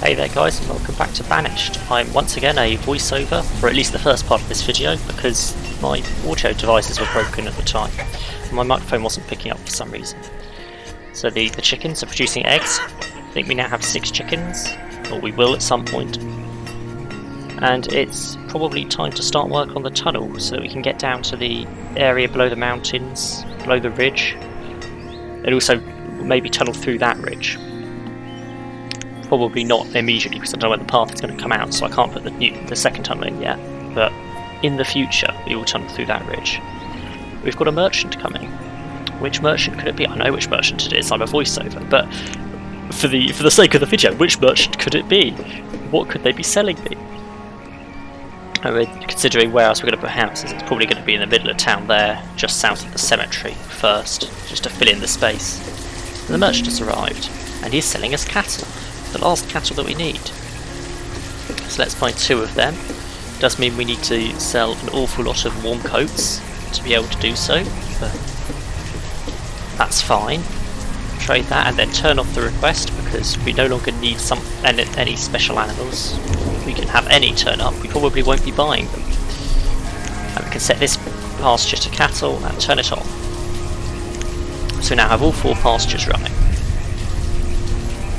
Hey there guys, and welcome back to Banished. I'm once again a voiceover, for at least the first part of this video, because my audio devices were broken at the time, and my microphone wasn't picking up for some reason. So the chickens are producing eggs. I think we now have 6 chickens, or we will at some point. And it's probably time to start work on the tunnel, so that we can get down to the area below the mountains, below the ridge, and also maybe tunnel through that ridge. Probably not immediately because I don't know when the path is going to come out, so I can't put the second tunnel in yet. But in the future, we will tunnel through that ridge. We've got a merchant coming. Which merchant could it be? I know which merchant it is. I'm a voiceover, but for the sake of the video, which merchant could it be? What could they be selling me? I mean, considering where else we're going to put houses, it's probably going to be in the middle of town there, just south of the cemetery first, just to fill in the space. And the merchant has arrived, and he's selling us cattle. The last cattle that we need. So let's buy 2 of them. Does mean we need to sell an awful lot of warm coats to be able to do so, but that's fine. Trade that and then turn off the request because we no longer need any special animals. We can have any turn up, we probably won't be buying them. And we can set this pasture to cattle and turn it on. So we now have all 4 pastures running.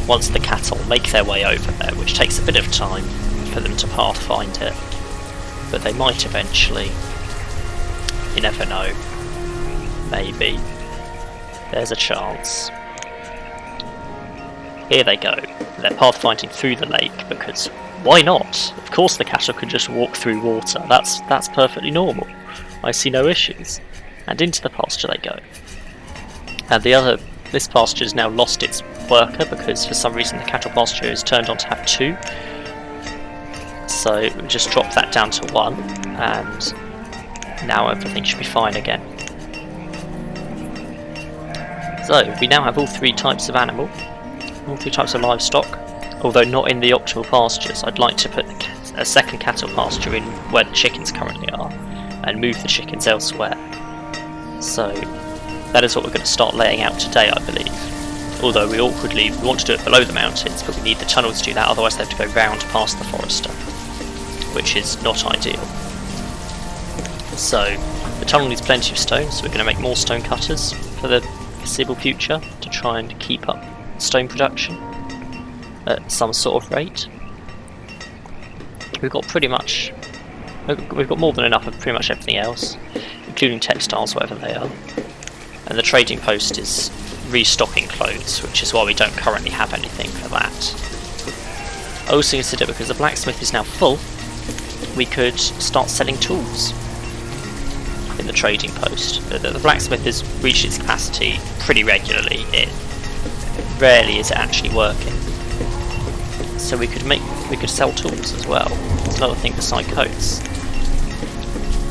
Once the cattle make their way over there, which takes a bit of time for them to pathfind it, but they might eventually. You never know. Maybe. There's a chance. Here they go. They're pathfinding through the lake because why not? Of course the cattle can just walk through water. That's perfectly normal. I see no issues. And into the pasture they go. And this pasture has now lost its worker because for some reason the cattle pasture is turned on to have 2. So we just drop that down to 1 and now everything should be fine again. So we now have all 3 types of animal, all 3 types of livestock, although not in the optimal pastures. I'd like to put a second cattle pasture in where the chickens currently are and move the chickens elsewhere. So that is what we're going to start laying out today, I believe. Although we want to do it below the mountains, but we need the tunnel to do that, otherwise they have to go round past the forester, which is not ideal. So the tunnel needs plenty of stone, so we're going to make more stone cutters for the foreseeable future to try and keep up stone production at some sort of rate. We've got more than enough of pretty much everything else, including textiles, whatever they are. And the trading post is restocking clothes, which is why we don't currently have anything for that. I also consider, because the blacksmith is now full, we could start selling tools in the trading post. The blacksmith has reached its capacity pretty regularly. It rarely is it actually working. So we could sell tools as well. It's another thing beside coats.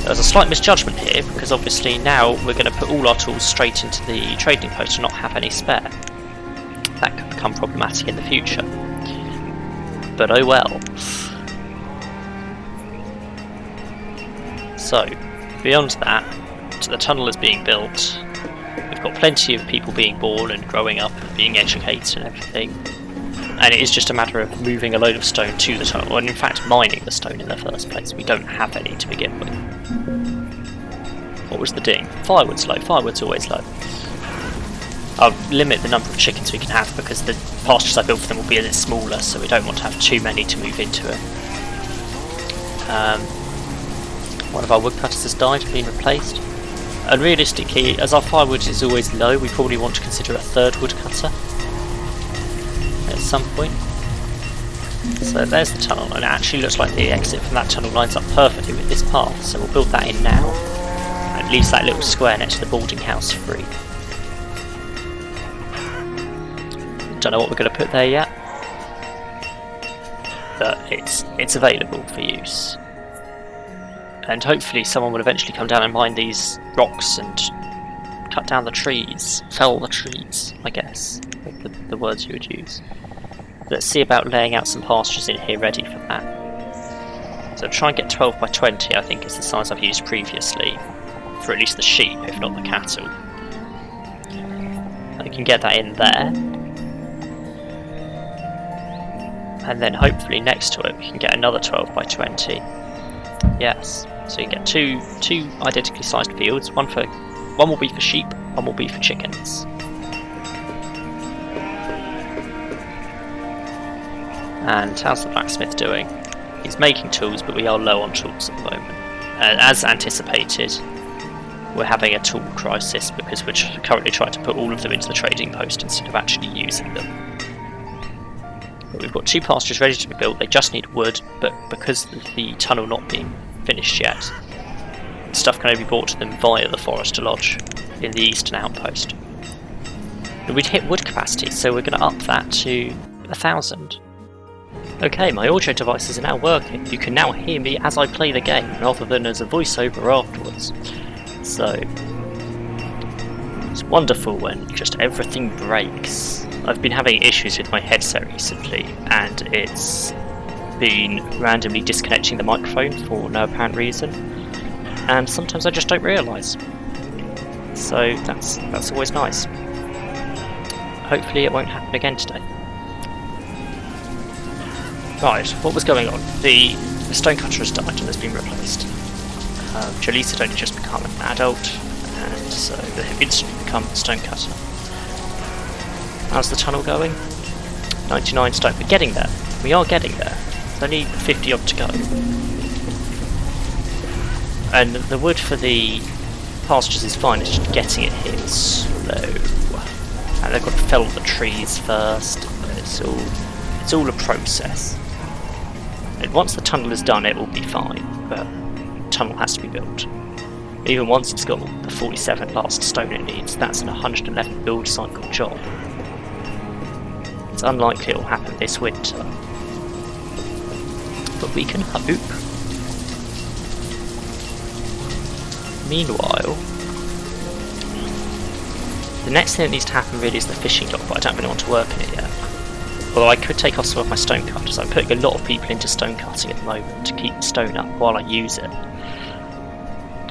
There's a slight misjudgment here, because obviously now we're going to put all our tools straight into the trading post and not have any spare. That could become problematic in the future. But oh well. So, beyond that, the tunnel is being built. We've got plenty of people being born and growing up and being educated and everything. And it is just a matter of moving a load of stone to the tunnel, and in fact mining the stone in the first place. We don't have any to begin with. What was the ding? Firewood's low. Firewood's always low. I'll limit the number of chickens we can have because the pastures I built for them will be a bit smaller, so we don't want to have too many to move into it. One of our woodcutters has died and been replaced. And realistically, as our firewood is always low, we probably want to consider a 3rd woodcutter at some point. So there's the tunnel, and it actually looks like the exit from that tunnel lines up perfectly with this path, so we'll build that in now, and leave that little square next to the boarding house free. Don't know what we're going to put there yet, but it's available for use. And hopefully someone will eventually come down and mine these rocks and cut down the trees, fell the trees, I guess, the words you would use. Let's see about laying out some pastures in here ready for that. So try and get 12 by 20, I think is the size I've used previously, for at least the sheep, if not the cattle. I can get that in there. and then hopefully next to it we can get another 12 by 20. Yes, so you get two identically sized fields. One will be for sheep, one will be for chickens. And how's the blacksmith doing? He's making tools, but we are low on tools at the moment. As anticipated, we're having a tool crisis because we're currently trying to put all of them into the trading post instead of actually using them. But we've got 2 pastures ready to be built. They just need wood, but because of the tunnel not being finished yet, stuff can only be brought to them via the Forester Lodge in the eastern outpost. And we'd hit wood capacity, so we're going to up that to 1,000. Okay, my audio devices are now working. You can now hear me as I play the game, rather than as a voiceover afterwards. So, it's wonderful when just everything breaks. I've been having issues with my headset recently, and it's been randomly disconnecting the microphone for no apparent reason, and sometimes I just don't realise. So that's always nice. Hopefully it won't happen again today. Right, what was going on? The stonecutter has died and has been replaced. Jaleesa had only just become an adult, and so they have instantly become a stonecutter. How's the tunnel going? 99 stone. We're getting there. We are getting there. There's only 50 odd to go. And the wood for the pastures is fine, it's just getting it here is slow. And they've got to fell the trees first. It's all a process. And once the tunnel is done, it will be fine, but the tunnel has to be built. Even once it's got the 47 last stone it needs, that's an 111 build cycle job. It's unlikely it will happen this winter, but we can hope. Meanwhile, the next thing that needs to happen really is the fishing dock, but I don't really want to work in it yet. Although I could take off some of my stone cutters. I'm putting a lot of people into stone cutting at the moment to keep stone up while I use it.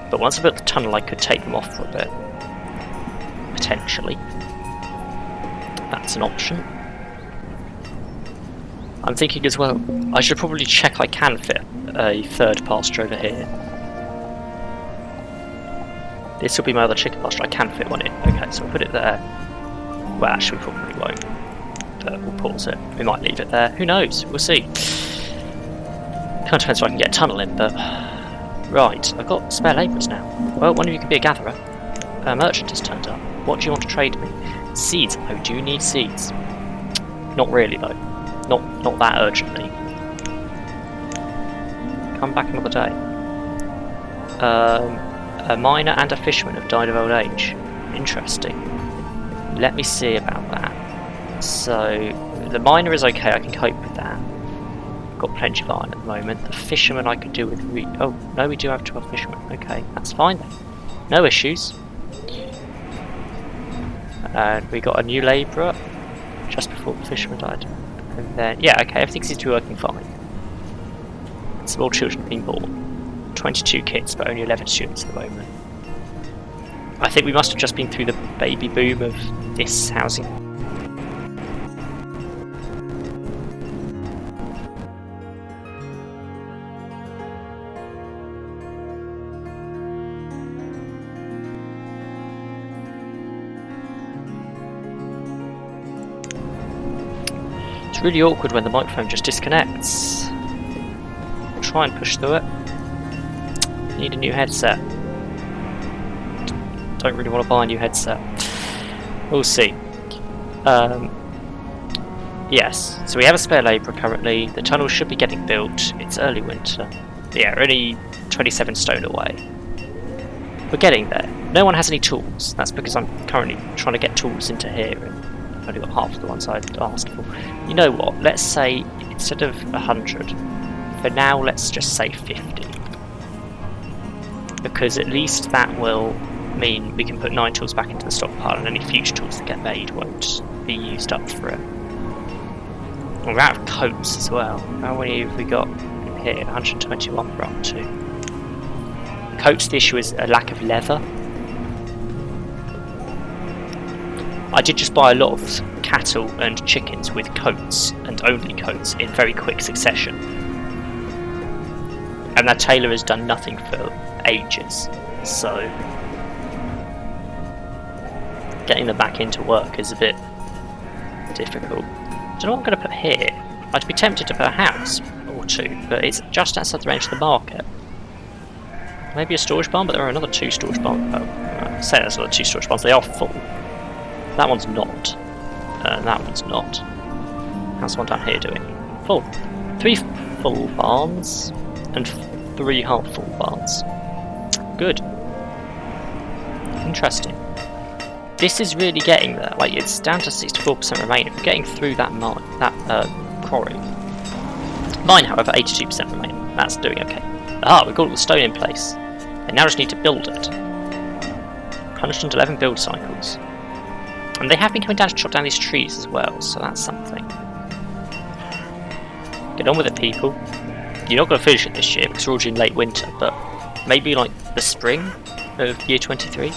But once I built the tunnel, I could take them off for a bit. Potentially. That's an option. I'm thinking as well, I should probably check I can fit a third pasture over here. This will be my other chicken pasture. I can fit one in. Okay, so we'll put it there. Well, actually, we probably won't. But we'll pause it. We might leave it there. Who knows? We'll see. Kind of depends if I can get a tunnel in, but... Right, I've got spare labourers now. Well, one of you can be a gatherer. A merchant has turned up. What do you want to trade me? Seeds. Oh, do you need seeds? Not really, though. Not that urgently. Come back another day. A miner and a fisherman have died of old age. Interesting. Let me see about that. So, the miner is okay, I can cope with that. Got plenty of iron at the moment. The fisherman I could do with... Oh, no, we do have 12 fishermen. Okay, that's fine then. No issues. And we got a new labourer just before the fisherman died. And then, yeah, okay, everything seems to be working fine. Some more children have been born. 22 kids, but only 11 students at the moment. I think we must have just been through the baby boom of this housing. It's really awkward when the microphone just disconnects. We'll try and push through it. Need a new headset. Don't really want to buy a new headset. We'll see. Yes, so we have a spare labourer currently. The tunnel should be getting built. It's early winter. Yeah, we're only 27 stone away. We're getting there. No one has any tools. That's because I'm currently trying to get tools into here, and I've only got half of the ones I'd asked for. You know what? Let's say instead of 100, for now let's just say 50. Because at least that will mean we can put 9 tools back into the stockpile, and any future tools that get made won't be used up for it. And we're out of coats as well. How many have we got in here? 121 we're up to. Coats, the issue is a lack of leather. I did just buy a lot of cattle and chickens with coats, and only coats, in very quick succession. And that tailor has done nothing for ages, so getting them back into work is a bit difficult. I don't know what I'm going to put here. I'd be tempted to put a house or two, but it's just outside the range of the market. Maybe a storage barn, but there are another 2 storage barns. Oh, I say there's another 2 storage barns. They are full. That one's not. That one's not. How's the one down here doing? Full. 3 full barns and 3 half-full barns. Good. Interesting. This is really getting there. Like, it's down to 64% remaining. We're getting through that mine, quarry. Mine, however, 82% remaining. That's doing okay. Ah, we've got all the stone in place. I now just need to build it. 111 build cycles. And they have been coming down to chop down these trees as well, so that's something. Get on with it, people. You're not going to finish it this year because we're already in late winter, but maybe like the spring of year 23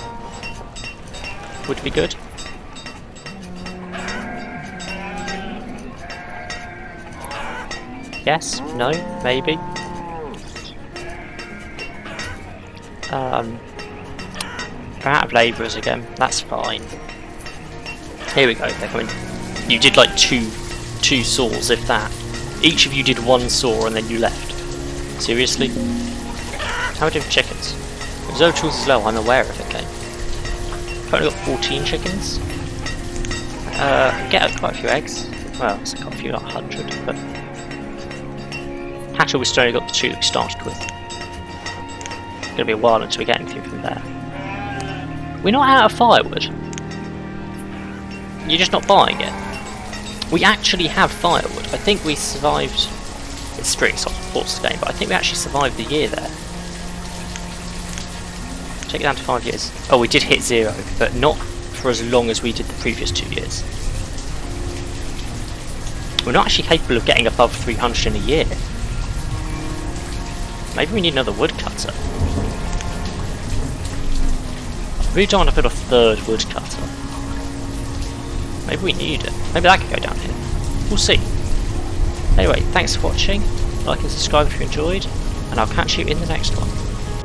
would be good. Yes? No? Maybe? We're out of labourers again. That's fine. Here we go. They're coming. You did like two saws, if that. Each of you did 1 saw and then you left. Seriously? How are we doing for chickens? Reserve tools is low. I'm aware of it. Okay. I've only got 14 chickens. Get quite a few eggs. Well, it's got a few, like 100, but cattle, we still only got the 2 that we started with. It's going to be a while until we get anything from there. We're not out of firewood. You're just not buying it. We actually have firewood. I think we survived. It's spring, so of course the game, but I think we actually survived the year there. Take it down to 5 years. Oh, we did hit 0, but not for as long as we did the previous 2 years. We're not actually capable of getting above 300 in a year. Maybe we need another woodcutter. I really don't want to put a 3rd woodcutter. Maybe we need it. Maybe that could go down here. We'll see. Anyway, thanks for watching. Like and subscribe if you enjoyed, and I'll catch you in the next one.